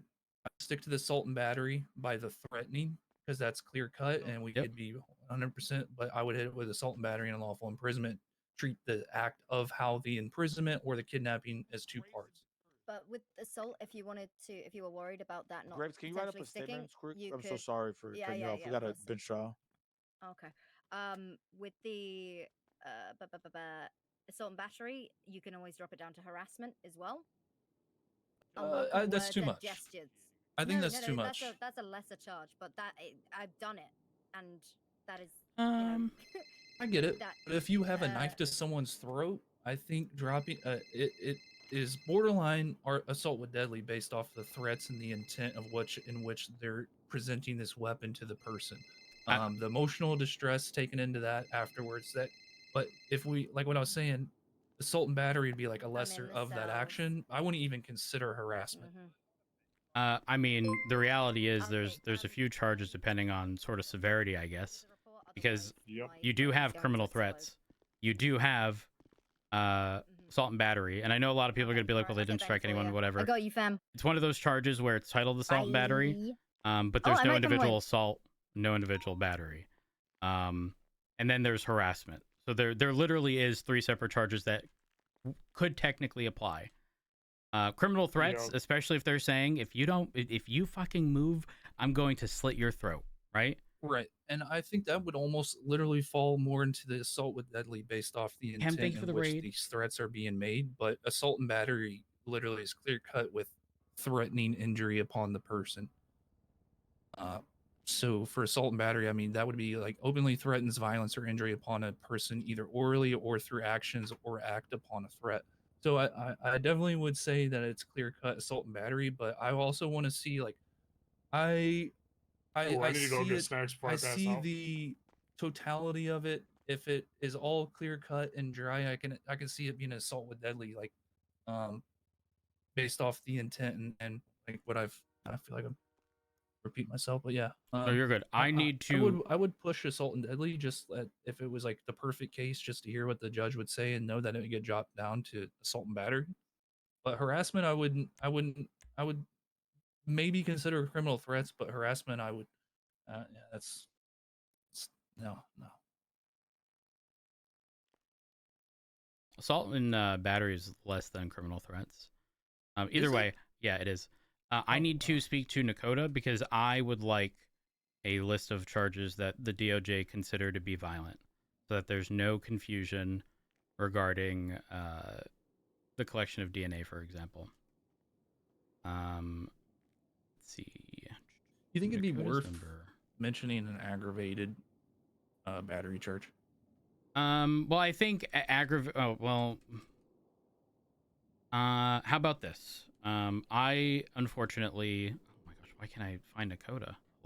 stick to the assault and battery by the threatening because that's clear cut and we could be 100%. But I would hit it with assault and battery and unlawful imprisonment. Treat the act of how the imprisonment or the kidnapping as two parts. But with assault, if you were worried about that not Graves, can you write up a potentially statement sticking, quick? you I'm so could- sorry for cutting you off. We got a bench trial. Okay. With the assault and battery, you can always drop it down to harassment as well. That's too much. Gestures. I think that's too much. That's a lesser charge, but I've done it, and that is. I get it. But if you have a knife to someone's throat, I think dropping it is borderline assault with deadly based off the threats and the intent of in which they're presenting this weapon to the person. The emotional distress taken into that afterwards. But if we like what I was saying, assault and battery would be like a lesser of that action. I wouldn't even consider harassment. I mean, the reality is there's a few charges depending on sort of severity, I guess, because you do have criminal threats, you do have assault and battery, and I know a lot of people are gonna be like, well, they didn't strike anyone, whatever. I got you, fam. It's one of those charges where it's titled assault and battery, but there's no individual assault, no individual battery, and then there's harassment. So there literally is 3 separate charges that could technically apply. Criminal threats, especially if they're saying if you fucking move, I'm going to slit your throat, right? Right, and I think that would almost literally fall more into the assault with deadly based off the intent in which these threats are being made. But assault and battery literally is clear cut with threatening injury upon the person. So for assault and battery, I mean, that would be like openly threatens violence or injury upon a person, either orally or through actions or act upon a threat. So I definitely would say that it's clear cut assault and battery, but I also want to see like I need to go get snacks before I pass see out. the totality of it. If it is all clear cut and dry, I can see it being an assault with deadly, like based off the intent and like what I feel like I'm repeat myself, but yeah. No, you're good. I would push assault and deadly just if it was like the perfect case, just to hear what the judge would say and know that it would get dropped down to assault and battery. But harassment, I would maybe consider criminal threats, but harassment, I would. Yeah, that's no. Assault and battery is less than criminal threats. Either way, yeah, it is. I need to speak to Nakota because I would like a list of charges that the DOJ consider to be violent, so that there's no confusion regarding the collection of DNA, for example. Let's see. You think it'd be worth mentioning an aggravated battery charge? Well, I think how about this? I unfortunately, oh my gosh, why can't I find Nakota?